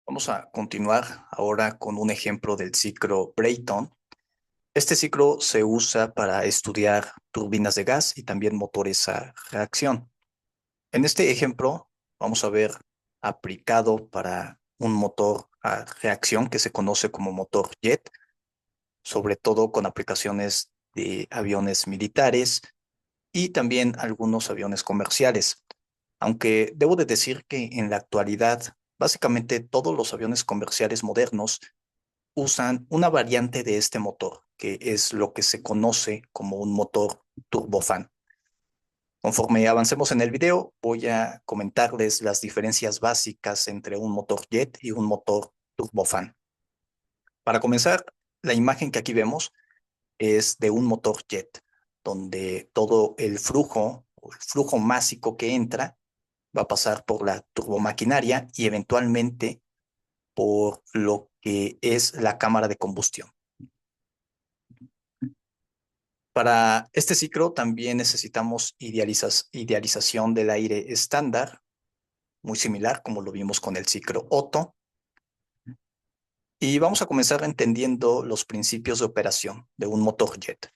Vamos a continuar ahora con un ejemplo del ciclo Brayton. Este ciclo se usa para estudiar turbinas de gas y también motores a reacción. En este ejemplo vamos a ver aplicado para un motor a reacción que se conoce como motor jet, sobre todo con aplicaciones de aviones militares y también algunos aviones comerciales. Aunque debo de decir que en la actualidad, básicamente todos los aviones comerciales modernos usan una variante de este motor, que es lo que se conoce como un motor turbofan. Conforme avancemos en el video, voy a comentarles las diferencias básicas entre un motor jet y un motor turbofan. Para comenzar, la imagen que aquí vemos es de un motor jet, donde todo el flujo o el flujo másico que entra va a pasar por la turbomaquinaria y eventualmente por lo que es la cámara de combustión. Para este ciclo también necesitamos idealización del aire estándar, muy similar como lo vimos con el ciclo Otto. Y vamos a comenzar entendiendo los principios de operación de un motor jet.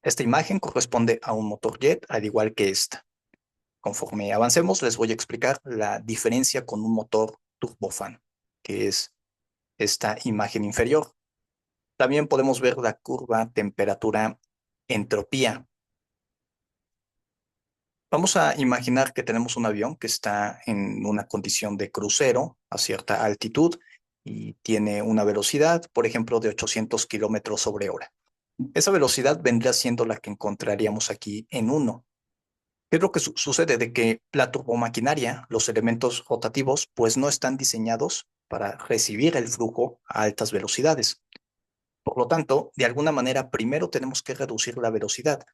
Esta imagen corresponde a un motor jet, al igual que esta. Conforme avancemos, les voy a explicar la diferencia con un motor turbofan, que es esta imagen inferior. También podemos ver la curva temperatura-entropía. Vamos a imaginar que tenemos un avión que está en una condición de crucero a cierta altitud y tiene una velocidad, por ejemplo, de 800 kilómetros sobre hora. Esa velocidad vendría siendo la que encontraríamos aquí en uno. ¿Qué es lo que sucede? De que la turbomaquinaria, los elementos rotativos, pues no están diseñados para recibir el flujo a altas velocidades. Por lo tanto, de alguna manera, primero tenemos que reducir la velocidad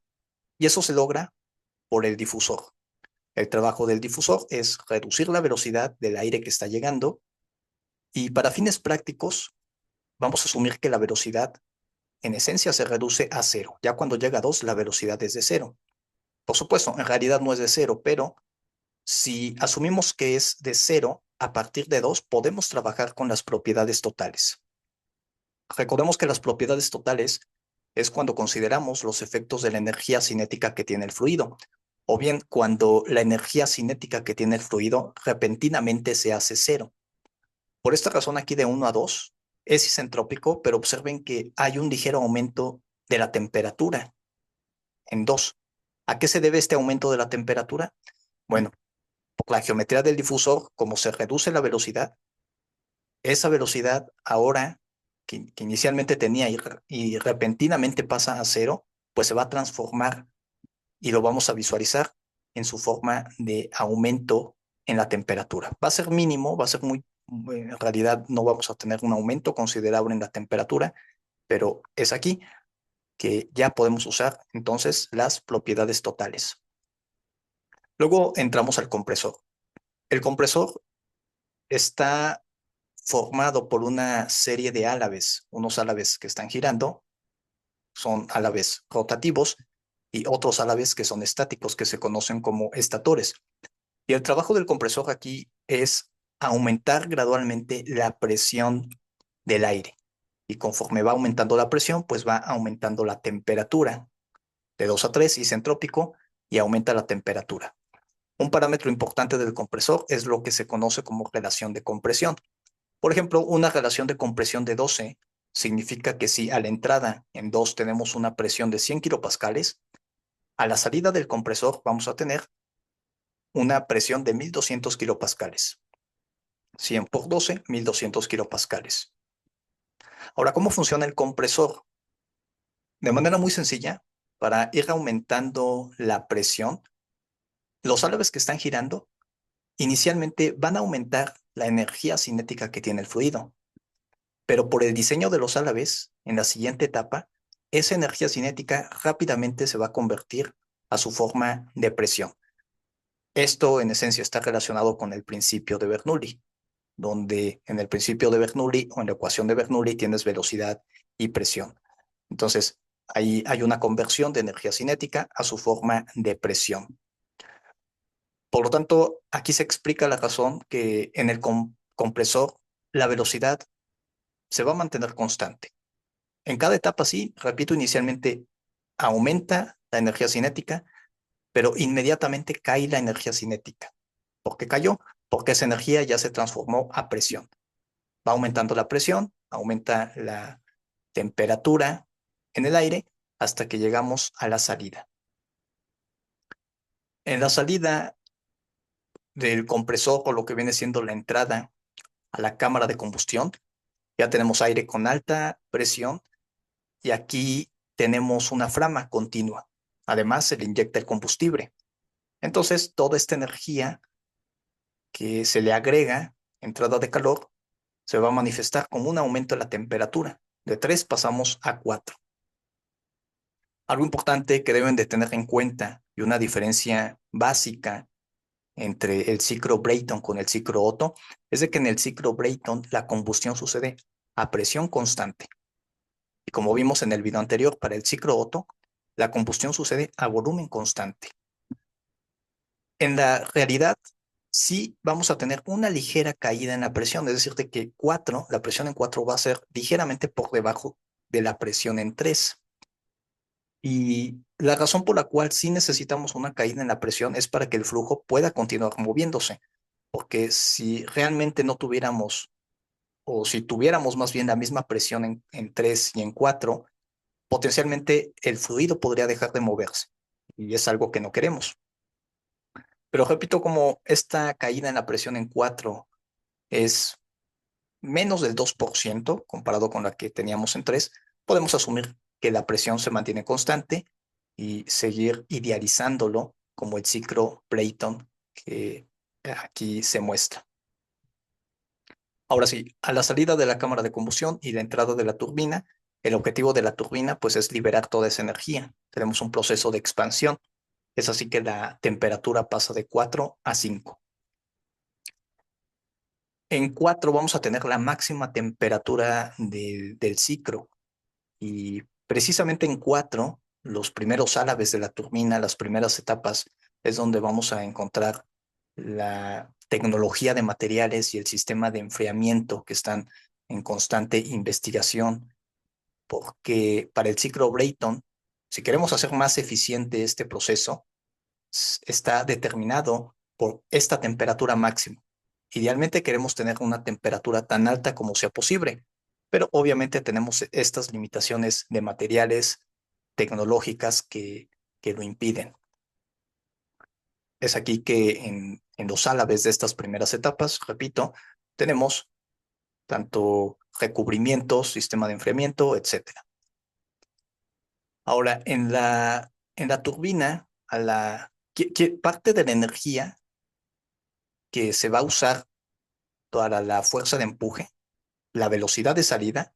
y eso se logra por el difusor. El trabajo del difusor es reducir la velocidad del aire que está llegando y para fines prácticos vamos a asumir que la velocidad en esencia se reduce a cero. Ya cuando llega a 2 la velocidad es de cero. Por supuesto, en realidad no es de cero, pero si asumimos que es de cero, a partir de 2 podemos trabajar con las propiedades totales. Recordemos que las propiedades totales es cuando consideramos los efectos de la energía cinética que tiene el fluido, o bien cuando la energía cinética que tiene el fluido repentinamente se hace cero. Por esta razón aquí de 1 a 2 es isentrópico, pero observen que hay un ligero aumento de la temperatura en 2. ¿A qué se debe este aumento de la temperatura? Bueno, por la geometría del difusor, como se reduce la velocidad, esa velocidad ahora que inicialmente tenía y repentinamente pasa a cero, pues se va a transformar y lo vamos a visualizar en su forma de aumento en la temperatura. Va a ser mínimo, va a ser muy, en realidad no vamos a tener un aumento considerable en la temperatura, pero es aquí que ya podemos usar entonces las propiedades totales. Luego entramos al compresor. El compresor está formado por una serie de álabes, unos álabes que están girando, son álabes rotativos, y otros álabes que son estáticos, que se conocen como estatores. Y el trabajo del compresor aquí es aumentar gradualmente la presión del aire. Y conforme va aumentando la presión, pues va aumentando la temperatura de 2 a 3 isentrópico y aumenta la temperatura. Un parámetro importante del compresor es lo que se conoce como relación de compresión. Por ejemplo, una relación de compresión de 12 significa que si a la entrada en 2 tenemos una presión de 100 kilopascales, a la salida del compresor vamos a tener una presión de 1200 kilopascales. 100 por 12, 1200 kilopascales. Ahora, ¿cómo funciona el compresor? De manera muy sencilla, para ir aumentando la presión, los álabes que están girando inicialmente van a aumentar la energía cinética que tiene el fluido, pero por el diseño de los álabes, en la siguiente etapa, esa energía cinética rápidamente se va a convertir a su forma de presión. Esto en esencia está relacionado con el principio de Bernoulli, donde en el principio de Bernoulli o en la ecuación de Bernoulli tienes velocidad y presión. Entonces, ahí hay una conversión de energía cinética a su forma de presión. Por lo tanto, aquí se explica la razón que en el compresor la velocidad se va a mantener constante. En cada etapa, sí, repito, inicialmente aumenta la energía cinética, pero inmediatamente cae la energía cinética. ¿Por qué cayó? Porque esa energía ya se transformó a presión. Va aumentando la presión, aumenta la temperatura en el aire hasta que llegamos a la salida. En la salida del compresor o lo que viene siendo la entrada a la cámara de combustión, ya tenemos aire con alta presión y aquí tenemos una flama continua. Además, se le inyecta el combustible. Entonces, toda esta energía que se le agrega, entrada de calor, se va a manifestar como un aumento de la temperatura. De 3 pasamos a 4. Algo importante que deben de tener en cuenta y una diferencia básica entre el ciclo Brayton con el ciclo Otto es de que en el ciclo Brayton la combustión sucede a presión constante. Y como vimos en el video anterior, para el ciclo Otto, la combustión sucede a volumen constante. En la realidad, sí vamos a tener una ligera caída en la presión, es decir, de que 4, la presión en 4 va a ser ligeramente por debajo de la presión en 3. Y la razón por la cual sí necesitamos una caída en la presión es para que el flujo pueda continuar moviéndose, porque si realmente no tuviéramos, o si tuviéramos más bien la misma presión en 3 y en 4, potencialmente el fluido podría dejar de moverse, y es algo que no queremos. Pero repito, como esta caída en la presión en 4 es menos del 2% comparado con la que teníamos en 3, podemos asumir que la presión se mantiene constante y seguir idealizándolo como el ciclo Brayton que aquí se muestra. Ahora sí, a la salida de la cámara de combustión y la entrada de la turbina, el objetivo de la turbina pues es liberar toda esa energía. Tenemos un proceso de expansión. Es así que la temperatura pasa de 4 a 5. En 4 vamos a tener la máxima temperatura del ciclo y precisamente en 4, los primeros álabes de la turbina, las primeras etapas, es donde vamos a encontrar la tecnología de materiales y el sistema de enfriamiento que están en constante investigación, porque para el ciclo Brayton, si queremos hacer más eficiente este proceso, está determinado por esta temperatura máxima. Idealmente queremos tener una temperatura tan alta como sea posible, pero obviamente tenemos estas limitaciones de materiales tecnológicas que lo impiden. Es aquí que en los álabes de estas primeras etapas, repito, tenemos tanto recubrimientos, sistema de enfriamiento, etcétera. Ahora, en la turbina, parte de la energía que se va a usar para la fuerza de empuje, la velocidad de salida,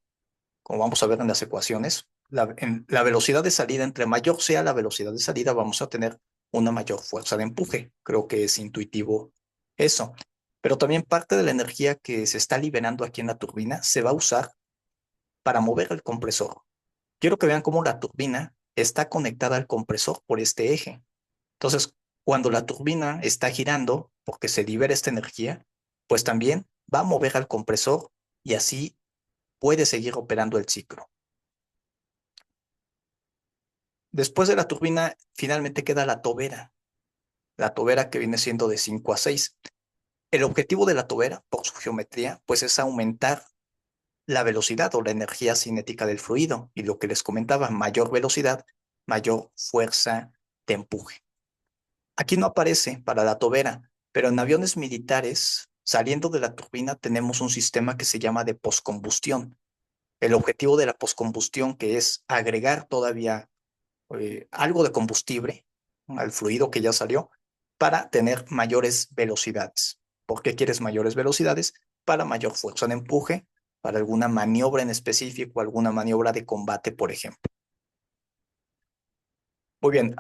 como vamos a ver en las ecuaciones, en la velocidad de salida, entre mayor sea la velocidad de salida, vamos a tener una mayor fuerza de empuje. Creo que es intuitivo eso. Pero también parte de la energía que se está liberando aquí en la turbina se va a usar para mover el compresor. Quiero que vean cómo la turbina está conectada al compresor por este eje. Entonces, cuando la turbina está girando, porque se libera esta energía, pues también va a mover al compresor y así puede seguir operando el ciclo. Después de la turbina, finalmente queda la tobera que viene siendo de 5 a 6. El objetivo de la tobera, por su geometría, pues es aumentar la velocidad o la energía cinética del fluido. Y lo que les comentaba, mayor velocidad, mayor fuerza de empuje. Aquí no aparece para la tobera, pero en aviones militares, saliendo de la turbina, tenemos un sistema que se llama de poscombustión. El objetivo de la poscombustión, que es agregar todavía algo de combustible al fluido que ya salió para tener mayores velocidades. ¿Por qué quieres mayores velocidades? Para mayor fuerza de empuje, para alguna maniobra en específico, alguna maniobra de combate, por ejemplo. Muy bien,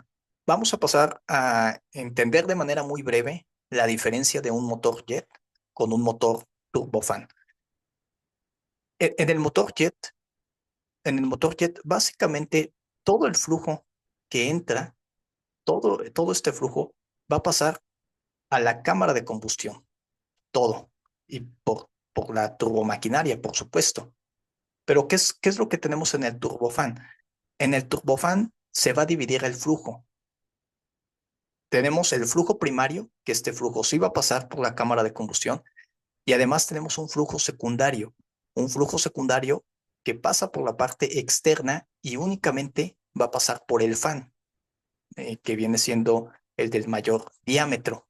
vamos a pasar a entender de manera muy breve la diferencia de un motor jet con un motor turbofan. En el motor jet, básicamente todo el flujo que entra, todo este flujo va a pasar a la cámara de combustión, todo. Y por por la turbomaquinaria, por supuesto. Pero ¿qué es lo que tenemos en el turbofán? En el turbofán se va a dividir el flujo. Tenemos el flujo primario, que este flujo sí va a pasar por la cámara de combustión, y además tenemos un flujo secundario que pasa por la parte externa y únicamente va a pasar por el fan, que viene siendo el del mayor diámetro.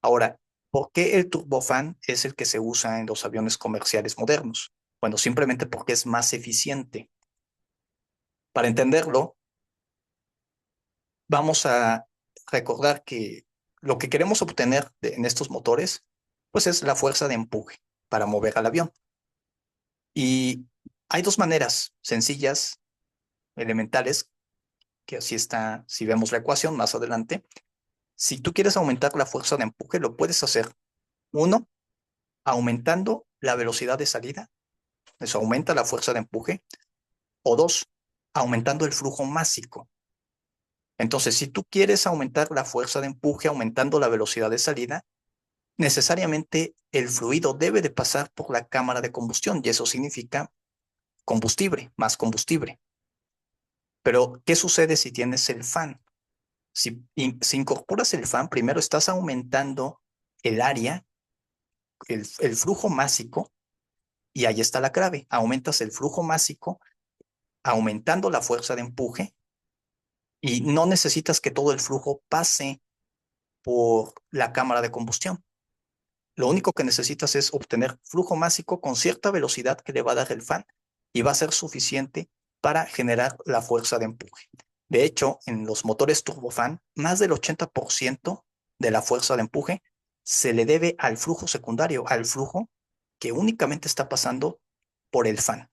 Ahora, ¿por qué el turbofán es el que se usa en los aviones comerciales modernos? Bueno, simplemente porque es más eficiente. Para entenderlo, vamos a recordar que lo que queremos obtener en estos motores, pues es la fuerza de empuje para mover al avión. Y hay dos maneras sencillas, elementales, que así está, si vemos la ecuación más adelante. Si tú quieres aumentar la fuerza de empuje, lo puedes hacer. Uno, aumentando la velocidad de salida, eso aumenta la fuerza de empuje. O dos, aumentando el flujo másico. Entonces, si tú quieres aumentar la fuerza de empuje aumentando la velocidad de salida, necesariamente el fluido debe de pasar por la cámara de combustión y eso significa combustible, más combustible. Pero, ¿qué sucede si tienes el fan? Si incorporas el fan, primero estás aumentando el área, el flujo másico, y ahí está la clave. Aumentas el flujo másico, aumentando la fuerza de empuje, y no necesitas que todo el flujo pase por la cámara de combustión. Lo único que necesitas es obtener flujo másico con cierta velocidad que le va a dar el fan y va a ser suficiente para generar la fuerza de empuje. De hecho, en los motores turbofan, más del 80% de la fuerza de empuje se le debe al flujo secundario, al flujo que únicamente está pasando por el fan.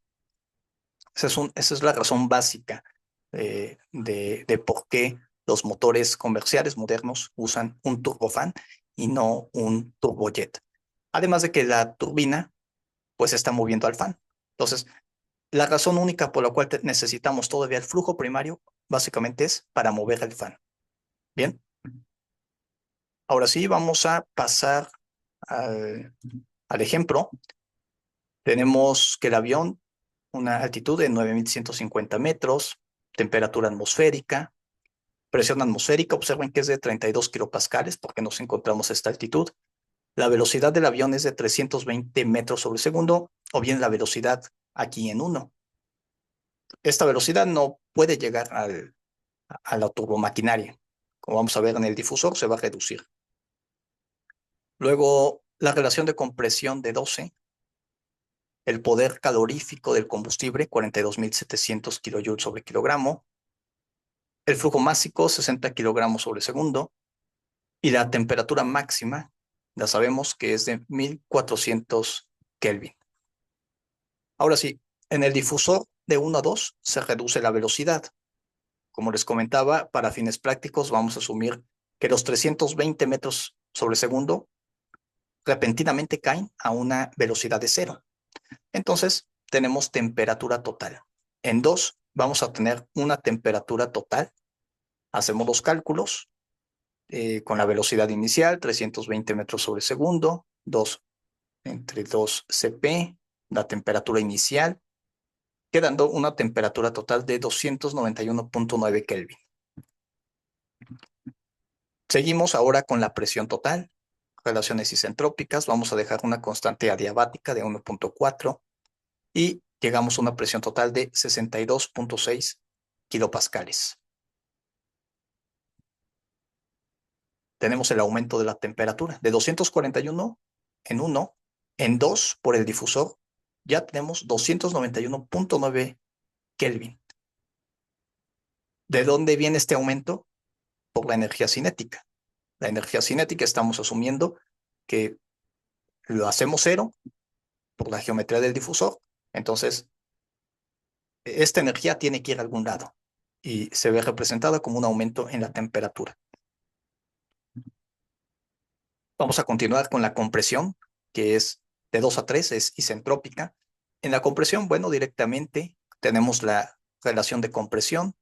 Esa es la razón básica de por qué los motores comerciales modernos usan un turbofan y no un turbojet. Además de que la turbina pues está moviendo al fan. Entonces, la razón única por la cual necesitamos todavía el flujo primario básicamente es para mover el fan. Bien, ahora sí vamos a pasar al ejemplo. Tenemos que el avión, una altitud de 9.150 metros, temperatura atmosférica, presión atmosférica, observen que es de 32 kilopascales porque nos encontramos a esta altitud. La velocidad del avión es de 320 metros sobre segundo, o bien la velocidad aquí en 1. Esta velocidad no puede llegar a la turbomaquinaria. Como vamos a ver en el difusor, se va a reducir. Luego, la relación de compresión de 12, el poder calorífico del combustible, 42.700 kilojoules sobre kilogramo, el flujo másico, 60 kilogramos sobre segundo, y la temperatura máxima, ya sabemos que es de 1400 Kelvin. Ahora sí, en el difusor de 1 a 2 se reduce la velocidad. Como les comentaba, para fines prácticos vamos a asumir que los 320 metros sobre segundo repentinamente caen a una velocidad de 0. Entonces, tenemos temperatura total. En 2 vamos a tener una temperatura total. Hacemos los cálculos con la velocidad inicial, 320 metros sobre segundo, 2 entre 2 CP, la temperatura inicial, quedando una temperatura total de 291.9 Kelvin. Seguimos ahora con la presión total, relaciones isentrópicas, vamos a dejar una constante adiabática de 1.4 y llegamos a una presión total de 62.6 kilopascales. Tenemos el aumento de la temperatura de 241 en 1, en 2 por el difusor, ya tenemos 291.9 Kelvin. ¿De dónde viene este aumento? Por la energía cinética. La energía cinética estamos asumiendo que lo hacemos 0 por la geometría del difusor. Entonces, esta energía tiene que ir a algún lado y se ve representada como un aumento en la temperatura. Vamos a continuar con la compresión, que es de 2 a 3, es isentrópica. En la compresión, bueno, directamente tenemos la relación de compresión.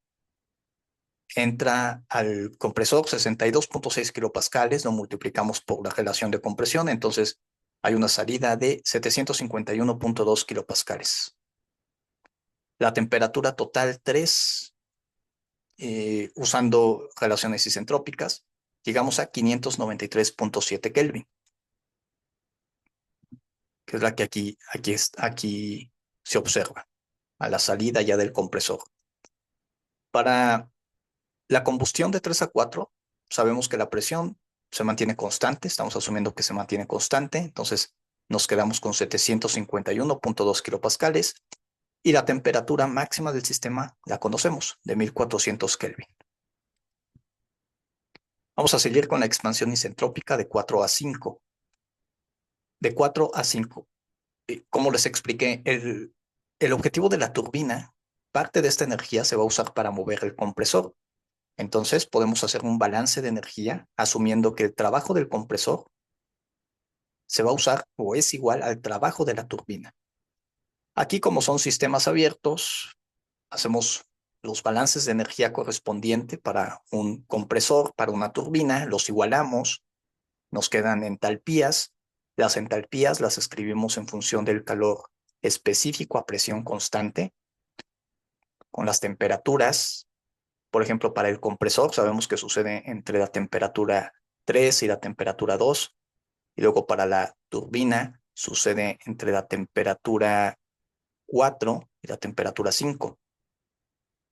Entra al compresor 62.6 kilopascales, lo multiplicamos por la relación de compresión, entonces Hay una salida de 751.2 kilopascales. La temperatura total 3, usando relaciones isentrópicas, llegamos a 593.7 Kelvin, que es la que aquí se observa, a la salida ya del compresor. Para la combustión de 3 a 4, sabemos que la presión se mantiene constante, estamos asumiendo que se mantiene constante, entonces nos quedamos con 751.2 kilopascales y la temperatura máxima del sistema la conocemos, de 1400 Kelvin. Vamos a seguir con la expansión isentrópica de 4 a 5. De 4 a 5. Como les expliqué, el objetivo de la turbina, parte de esta energía se va a usar para mover el compresor. Entonces podemos hacer un balance de energía asumiendo que el trabajo del compresor se va a usar o es igual al trabajo de la turbina. Aquí, como son sistemas abiertos, hacemos los balances de energía correspondiente para un compresor, para una turbina, los igualamos, nos quedan entalpías. Las entalpías las escribimos en función del calor específico a presión constante, con las temperaturas. Por ejemplo, para el compresor sabemos que sucede entre la temperatura 3 y la temperatura 2, y luego para la turbina sucede entre la temperatura 4 y la temperatura 5.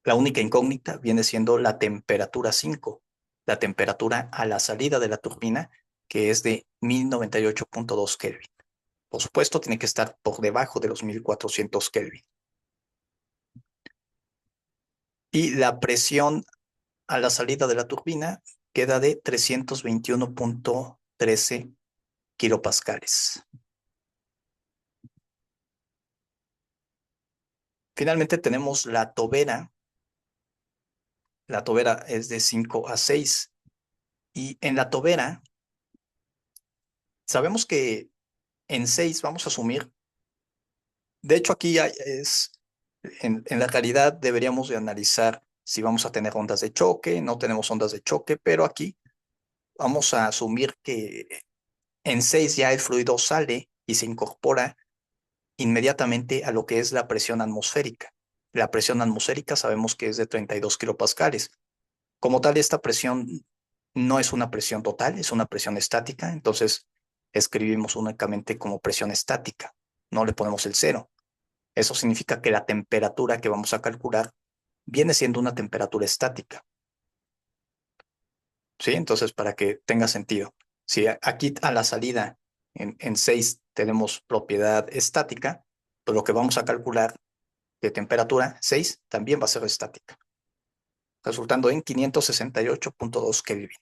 La única incógnita viene siendo la temperatura 5, la temperatura a la salida de la turbina, que es de 1098.2 Kelvin. Por supuesto, tiene que estar por debajo de los 1400 Kelvin. Y la presión a la salida de la turbina queda de 321.13 kilopascales. Finalmente tenemos la tobera. La tobera es de 5 a 6. Y en la tobera, sabemos que en 6 vamos a asumir. De hecho, aquí en la realidad deberíamos de analizar si vamos a tener ondas de choque, no tenemos ondas de choque, pero aquí vamos a asumir que en 6 ya el fluido sale y se incorpora inmediatamente a lo que es la presión atmosférica. La presión atmosférica sabemos que es de 32 kilopascales. Como tal, esta presión no es una presión total, es una presión estática, entonces escribimos únicamente como presión estática, no le ponemos el cero. Eso significa que la temperatura que vamos a calcular viene siendo una temperatura estática, ¿sí? Entonces, para que tenga sentido, si aquí a la salida en 6 tenemos propiedad estática, pues lo que vamos a calcular de temperatura 6 también va a ser estática, resultando en 568.2 Kelvin.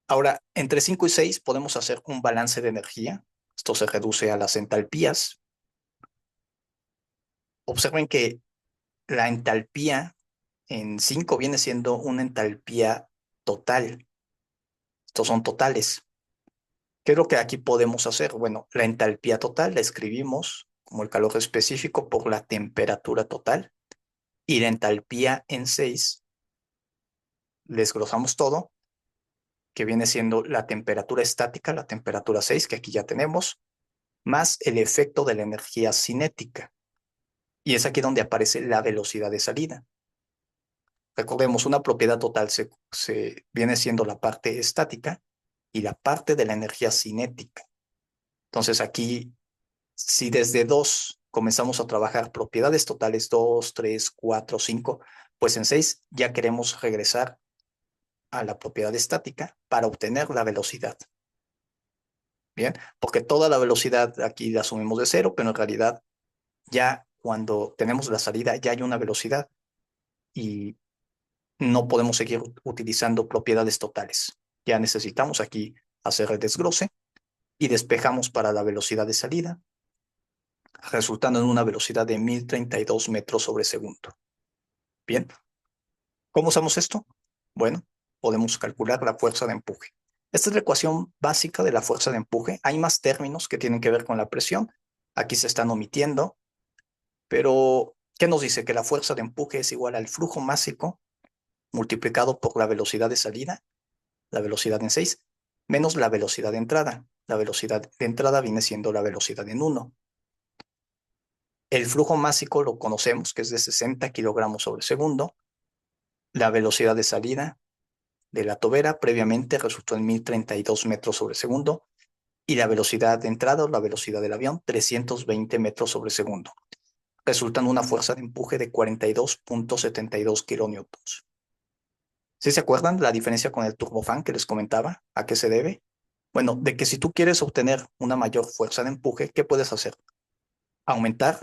Ahora, entre 5 y 6 podemos hacer un balance de energía. Esto se reduce a las entalpías. Observen que la entalpía en 5 viene siendo una entalpía total. Estos son totales. ¿Qué es lo que aquí podemos hacer? Bueno, la entalpía total la escribimos como el calor específico por la temperatura total. Y la entalpía en 6 desglosamos todo, que viene siendo la temperatura estática, la temperatura 6, que aquí ya tenemos, más el efecto de la energía cinética. Y es aquí donde aparece la velocidad de salida. Recordemos, una propiedad total se viene siendo la parte estática y la parte de la energía cinética. Entonces aquí, si desde 2 comenzamos a trabajar propiedades totales 2, 3, 4, 5, pues en 6 ya queremos regresar a la propiedad estática para obtener la velocidad. Bien, porque toda la velocidad aquí la asumimos de 0, pero en realidad ya cuando tenemos la salida ya hay una velocidad y no podemos seguir utilizando propiedades totales. Ya necesitamos aquí hacer el desglose y despejamos para la velocidad de salida, resultando en una velocidad de 1032 metros sobre segundo. Bien, ¿cómo usamos esto? Bueno, podemos calcular la fuerza de empuje. Esta es la ecuación básica de la fuerza de empuje. Hay más términos que tienen que ver con la presión. Aquí se están omitiendo, pero ¿qué nos dice? Que la fuerza de empuje es igual al flujo másico multiplicado por la velocidad de salida, la velocidad en 6, menos la velocidad de entrada. la velocidad de entrada viene siendo la velocidad en 1. El flujo másico lo conocemos, que es de 60 kilogramos sobre segundo. La velocidad de salida de la tobera previamente resultó en 1032 metros sobre segundo. Y la velocidad de entrada o la velocidad del avión, 320 metros sobre segundo, resultando una fuerza de empuje de 42.72 kilonewtons. ¿Sí se acuerdan la diferencia con el turbofan que les comentaba? ¿A qué se debe? Bueno, de que si tú quieres obtener una mayor fuerza de empuje, ¿qué puedes hacer? Aumentar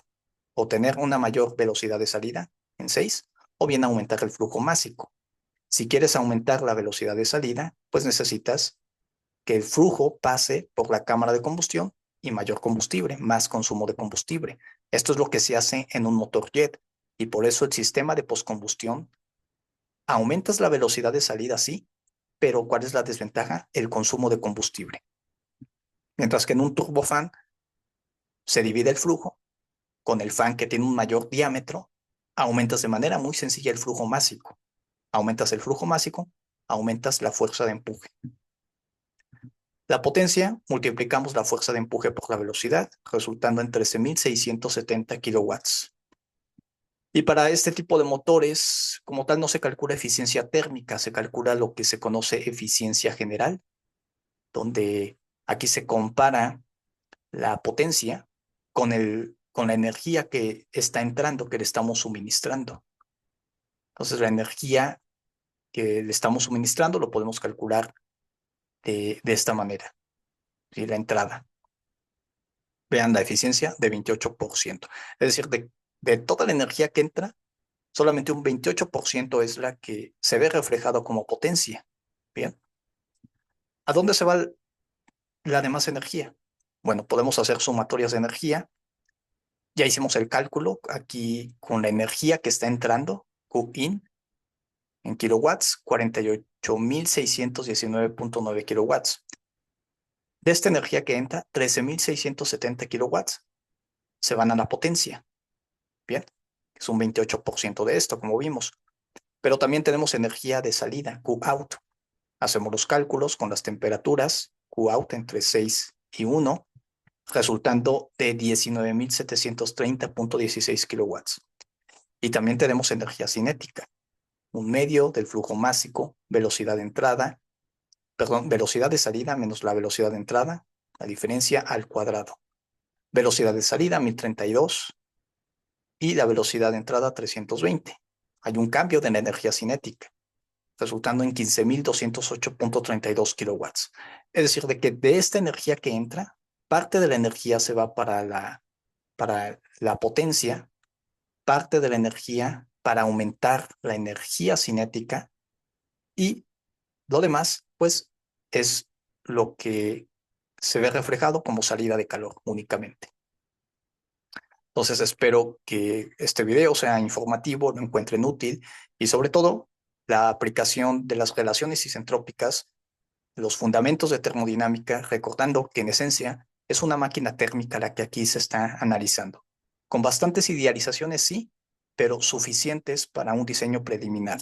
o tener una mayor velocidad de salida en 6, o bien aumentar el flujo másico. Si quieres aumentar la velocidad de salida, pues necesitas que el flujo pase por la cámara de combustión y mayor combustible, más consumo de combustible. Esto es lo que se hace en un motor jet y por eso el sistema de postcombustión, aumentas la velocidad de salida, sí, pero ¿cuál es la desventaja? El consumo de combustible. Mientras que en un turbofan se divide el flujo, con el fan que tiene un mayor diámetro, aumentas de manera muy sencilla el flujo másico. Aumentas el flujo másico, aumentas la fuerza de empuje. La potencia, multiplicamos la fuerza de empuje por la velocidad, resultando en 13.670 kilowatts. Y para este tipo de motores, como tal, no se calcula eficiencia térmica, se calcula lo que se conoce eficiencia general, donde aquí se compara la potencia con la energía que está entrando, que le estamos suministrando. Entonces, la energía que le estamos suministrando lo podemos calcular de esta manera, ¿sí? La entrada. Vean la eficiencia de 28%. Es decir, de toda la energía que entra, solamente un 28% es la que se ve reflejado como potencia. Bien. ¿A dónde se va la demás energía? Bueno, podemos hacer sumatorias de energía. Ya hicimos el cálculo aquí con la energía que está entrando, Q in, en kilowatts, 48.619.9 kilowatts. De esta energía que entra, 13.670 kilowatts se van a la potencia. Bien, es un 28% de esto, como vimos. Pero también tenemos energía de salida, Q out. Hacemos los cálculos con las temperaturas, Q out entre 6 y 1, resultando de 19.730.16 kilowatts. Y también tenemos energía cinética, un medio del flujo másico, velocidad de entrada, perdón, velocidad de salida menos la velocidad de entrada, la diferencia al cuadrado. Velocidad de salida 1032 y la velocidad de entrada 320. Hay un cambio de la energía cinética, resultando en 15.208.32 kilowatts. Es decir, de que de esta energía que entra, parte de la energía se va para la potencia, parte de la energía para aumentar la energía cinética y lo demás, pues, es lo que se ve reflejado como salida de calor únicamente. Entonces espero que este video sea informativo, lo encuentren útil y sobre todo la aplicación de las relaciones isentrópicas, los fundamentos de termodinámica, recordando que en esencia es una máquina térmica la que aquí se está analizando. Con bastantes idealizaciones, sí, pero suficientes para un diseño preliminar.